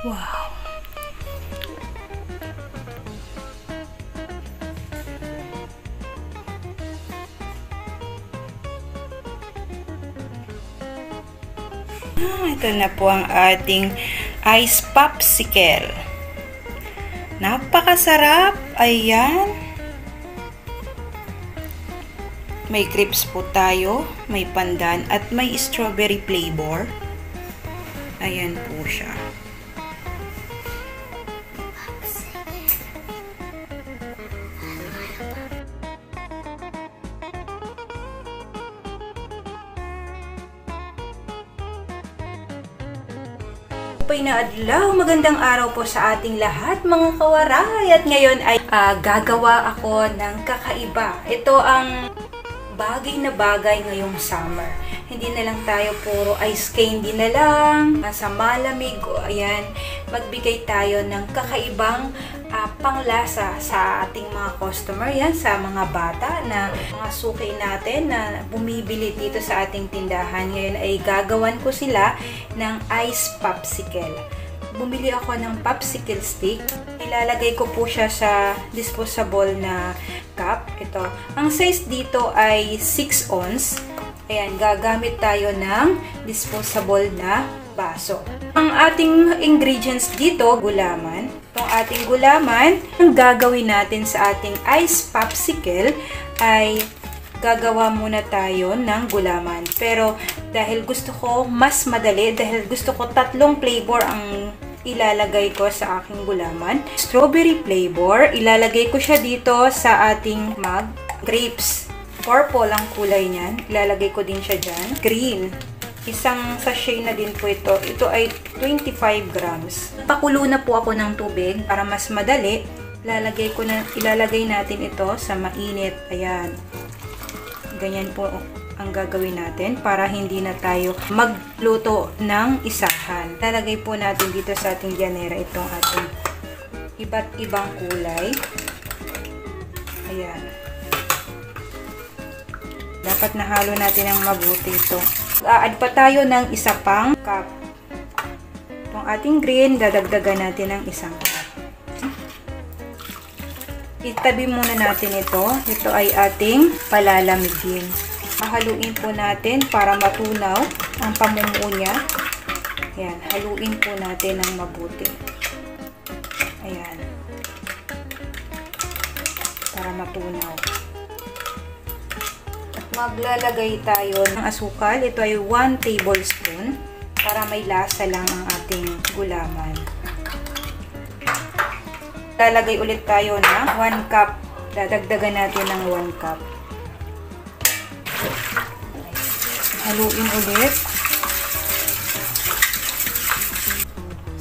Wow! Ito na po ang ating ice popsicle. Napakasarap! Ayan! May crisps po tayo, may pandan, at may strawberry flavor. Ayan po siya. Upay na adlaw, magandang araw po sa ating lahat mga kawaray. At ngayon ay gagawa ako ng kakaiba. Ito ang bagay na bagay ngayong summer. Hindi na lang tayo puro ice candy na lang, nasa malamig, ayan, magbigay tayo ng kakaibang panglasa sa ating mga customer, yan, sa mga bata na mga suki natin na bumibili dito sa ating tindahan. Ngayon ay gagawan ko sila ng ice popsicle. Bumili ako ng popsicle stick. Ilalagay ko po siya sa disposable na cup. Ito. Ang size dito ay 6 ounce. Ayan, gagamit tayo ng disposable na baso. Ang ating ingredients dito, gulaman. Itong ating gulaman, ang gagawin natin sa ating ice popsicle ay gagawa muna tayo ng gulaman. Pero dahil gusto ko mas madali, dahil gusto ko 3 flavor ang ilalagay ko sa aking gulaman. Strawberry flavor, ilalagay ko siya dito sa ating mug. Grapes, purple ang kulay niyan. Ilalagay ko din siya dyan. Green, isang sachet na din po ito. Ito ay 25 grams. Pakulo na po ako ng tubig para mas madali. Ilalagay natin ito sa mainit. Ayan. Ganyan po ang gagawin natin para hindi na tayo magluto ng isahan. Lalagay po natin dito sa ating llanera itong ating iba't ibang kulay. Ayan. Dapat nahalo natin ang mabuti ito. Add pa tayo ng isa pang cup. Itong ating green, dadagdagan natin ng isang cup. Itabi muna natin ito. Ito ay ating palalamigin. Haluin po natin para matunaw ang pamumuo niya. Ayan, haluin po natin ng mabuti. Ayan. Para matunaw. Maglalagay tayo ng asukal. Ito ay 1 tablespoon para may lasa lang ang ating gulaman. Lalagay ulit tayo ng 1 cup. Dadagdagan natin ng 1 cup. Haluin ulit.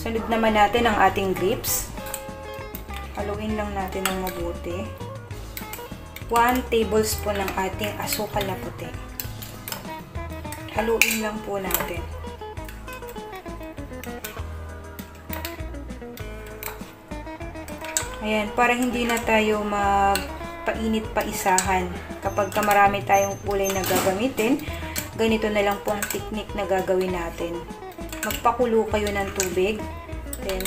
Sunod naman natin ang ating grapes. Haluin lang natin ng mabuti. 1 tablespoon ng ating asukal na puti. Haluin lang po natin. Ayan, para hindi na tayo magpainit pa isahan. Kapag marami tayong kulay na gagamitin, ganito na lang po ang technique na gagawin natin. Magpakulo kayo ng tubig. Then,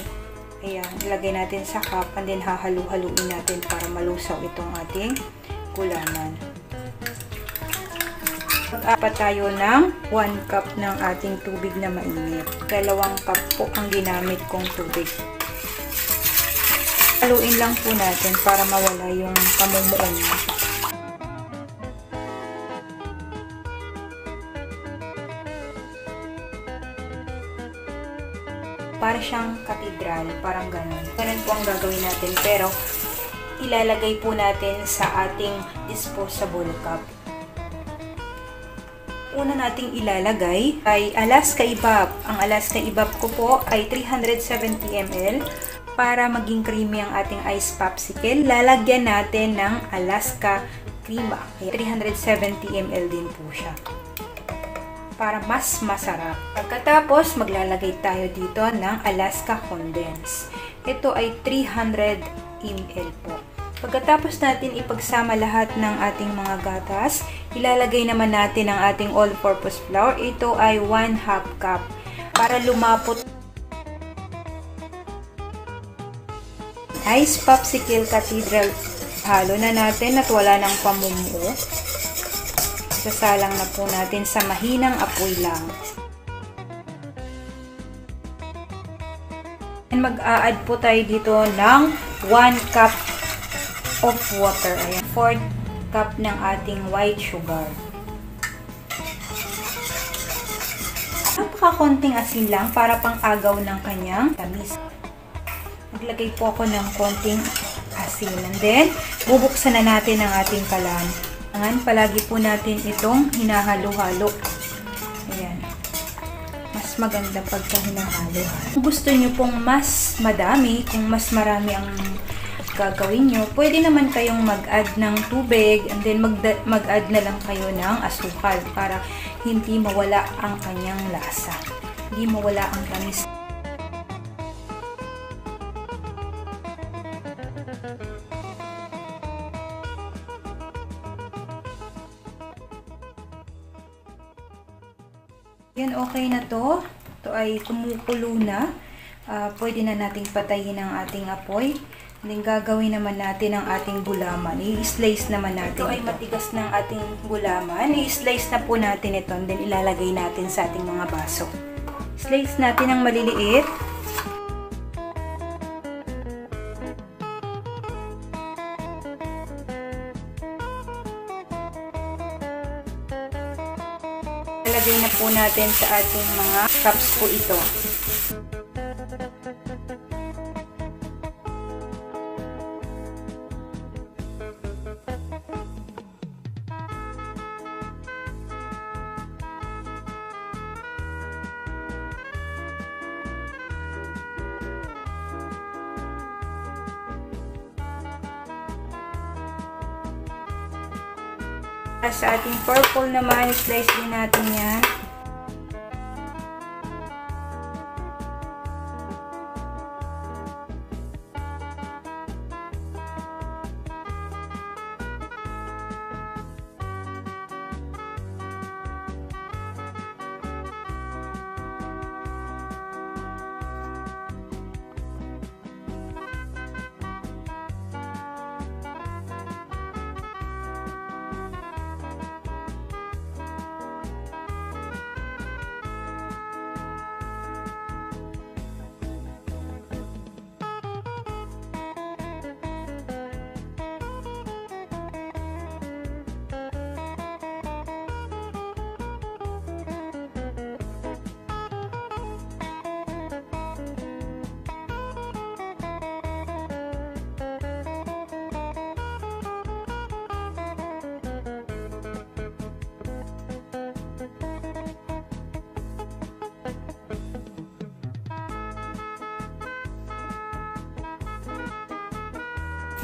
ayan, ilagay natin sa cup and then hahalu-haluin natin para malusaw itong ating gulaman. Mag-apat tayo ng 1 cup ng ating tubig na mainit. 2 cup po ang ginamit kong tubig. Haluin lang po natin para mawala yung pamumuo niya. Para siyang katedral, parang ganun. Ganun po ang gagawin natin, pero ilalagay po natin sa ating disposable cup. Una nating ilalagay ay Alaska Evap. Ang Alaska Evap ko po ay 370 ml. Para maging creamy ang ating ice popsicle, lalagyan natin ng Alaska Crema. 370 ml din po siya. Para mas masarap. Pagkatapos, maglalagay tayo dito ng Alaska Condense. Ito ay 300 ml po. Pagkatapos natin ipagsama lahat ng ating mga gatas, ilalagay naman natin ang ating all-purpose flour. Ito ay 1/2 cup. Para lumapot Ice Popsicle Cathedral. Halo na natin at wala nang pamumuo. Sasalang na po natin sa mahinang apoy lang. And mag-a-add po tayo dito ng 1 cup of water. Ayan, 4 cup ng ating white sugar. Napaka-konting asin lang para pang-agaw ng kanyang tamis. Naglagay po ako ng konting asin. And then, bubuksan na natin ang ating kalan. Palagi po natin itong hinahalo-halo. Ayan. Mas maganda pagka hinahalo. Kung gusto nyo pong mas madami, kung mas marami ang gagawin nyo, pwede naman kayong mag-add ng tubig and then mag-add na lang kayo ng asukal para hindi mawala ang kanyang lasa. Hindi mawala ang tamis. Yan, okay na to. Ito ay kumukulo na. Pwede na nating patayin ang ating apoy. And then gagawin naman natin ang ating gulaman. I-slice naman natin. Ito ay matigas ng ating gulaman. I-slice na po natin ito. And then ilalagay natin sa ating mga baso. Slice natin ng maliliit. Ilalagay na po natin sa ating mga cups po ito. Sa ating purple naman, slice din natin yan.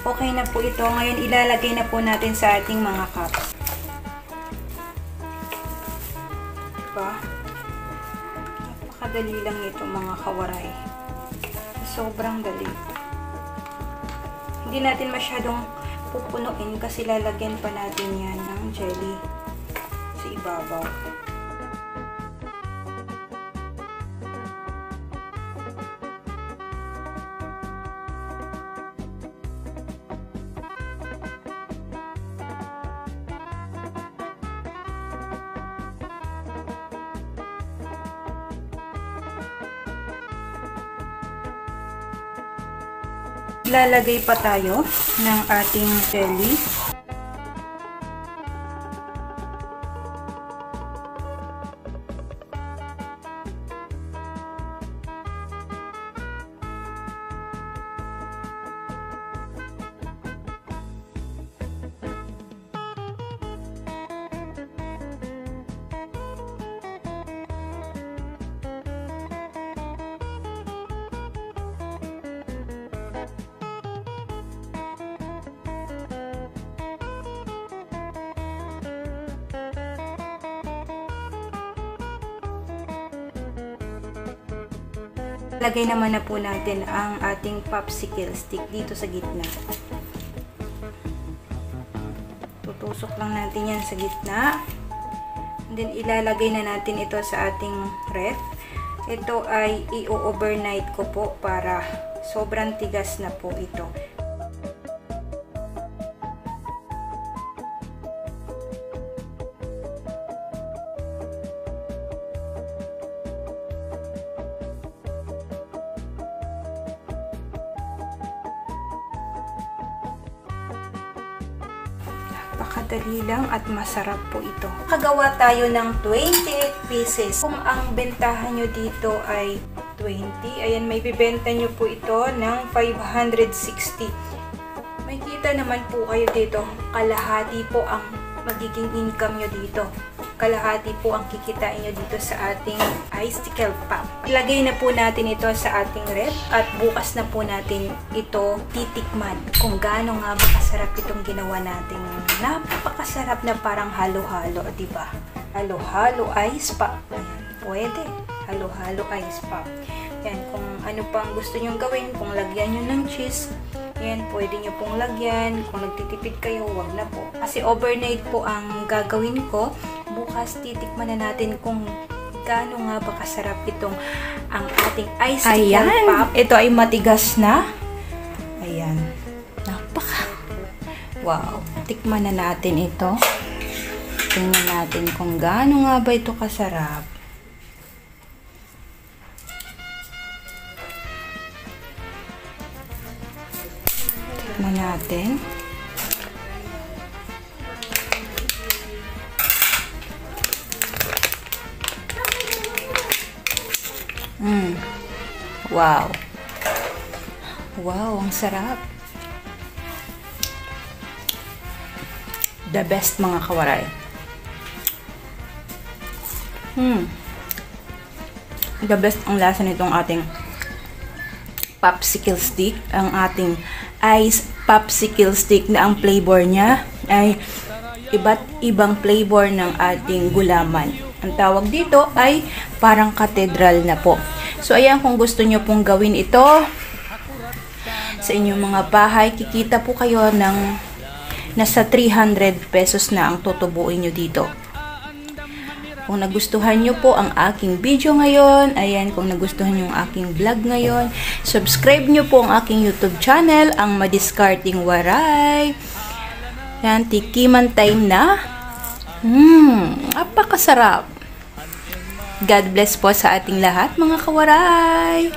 Okay na po ito. Ngayon, ilalagay na po natin sa ating mga cups. Diba? Napakadali lang ito mga kawaray. Sobrang dali. Hindi natin masyadong pupunuin kasi lalagyan pa natin yan ng jelly sa ibabaw. Lalagay pa tayo ng ating jelly. Lagay naman na po natin ang ating popsicle stick dito sa gitna. Tutusok lang natin yan sa gitna. And then ilalagay na natin ito sa ating ref. Ito ay i-overnight ko po para sobrang tigas na po ito. Napakadali lang at masarap po ito. Kagawa tayo ng 28 pieces. Kung ang bentahan nyo dito ay 20, ayan, may bibenta nyo po ito ng 560. May kita naman po kayo dito. Kalahati po ang magiging income nyo dito. Kalahati po ang kikitain nyo dito sa ating icicle pop. Ilagay na po natin ito sa ating ref at bukas na po natin ito titikman kung gaano nga ba kasarap itong ginawa natin. Napakasarap na parang halo-halo, diba? Halo-halo ice pop. Ayan, pwede. Halo-halo ice pop. Yan, kung ano pang gusto nyong gawin, kung lagyan nyo ng cheese, yan, pwede nyo pong lagyan. Kung nagtitipid kayo, wag na po. Kasi overnight po ang gagawin ko. Bukas titikman na natin kung gaano nga ba kasarap itong ang ating icicle pop. Ito ay matigas na. Ayan. Wow. Tikman na natin ito. Tingnan natin kung gaano nga ba ito kasarap. Tikman natin. Wow. Wow, ang sarap. The best, mga kawaray. The best ang lasa nitong ating popsicle stick. Ang ating ice popsicle stick na ang flavor niya ay iba't ibang flavor ng ating gulaman. Ang tawag dito ay parang katedral na po. So, ayan, kung gusto nyo pong gawin ito sa inyong mga bahay, kikita po kayo ng nasa 300 pesos na ang tutubuin nyo dito. Kung nagustuhan nyo po ang aking video ngayon, ayan, kung nagustuhan nyo ang aking vlog ngayon, subscribe nyo po ang aking YouTube channel, ang Madiskarting Waray. Yan, tikiman time na. Napakasarap. God bless po sa ating lahat, mga kawaray!